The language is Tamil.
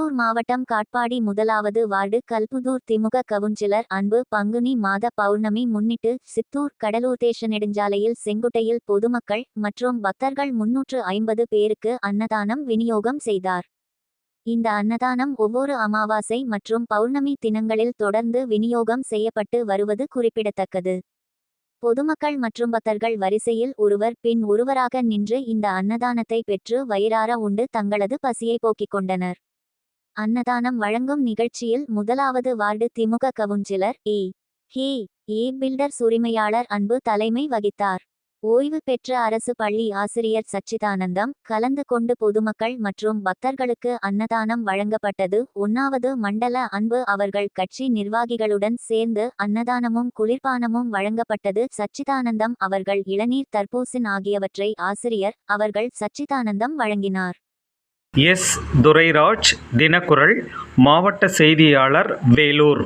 வேலூர் மாவட்டம் காட்பாடி 1வது வார்டு கல்புதூர் திமுக கவுன்சிலர் அன்பு பங்குனி மாத பௌர்ணமி முன்னிட்டு சித்தூர் கடலூர் தேச நெடுஞ்சாலையில் செங்குட்டையில் பொதுமக்கள் மற்றும் பக்தர்கள் 350 பேருக்கு அன்னதானம் விநியோகம் செய்தார். இந்த அன்னதானம் ஒவ்வொரு அமாவாசை மற்றும் பௌர்ணமி தினங்களில் தொடர்ந்து விநியோகம் செய்யப்பட்டு வருவது குறிப்பிடத்தக்கது. பொதுமக்கள் மற்றும் பக்தர்கள் வரிசையில் ஒருவர் பின் ஒருவராக நின்று இந்த அன்னதானத்தை பெற்று வயிறார உண்டு தங்களது பசியை போக்கிக் கொண்டனர். அன்னதானம் வழங்கும் நிகழ்ச்சியில் 1வது வார்டு திமுக கவுன்சிலர் ஏ பில்டர்ஸ் உரிமையாளர் அன்பு தலைமை வகித்தார். ஓய்வு பெற்ற அரசு பள்ளி ஆசிரியர் சச்சிதானந்தம் கலந்து கொண்டு பொதுமக்கள் மற்றும் பக்தர்களுக்கு அன்னதானம் வழங்கப்பட்டது. 1வது மண்டல அன்பு அவர்கள் கட்சி நிர்வாகிகளுடன் சேர்ந்து அன்னதானமும் குளிர்பானமும் வழங்கப்பட்டது. சச்சிதானந்தம் அவர்கள் இளநீர் தர்பூசணி ஆகியவற்றை ஆசிரியர் அவர்கள் சச்சிதானந்தம் வழங்கினார். எஸ். துரைராஜ், தினக்குரல், மாவட்ட செய்தியாளர், வேலூர்.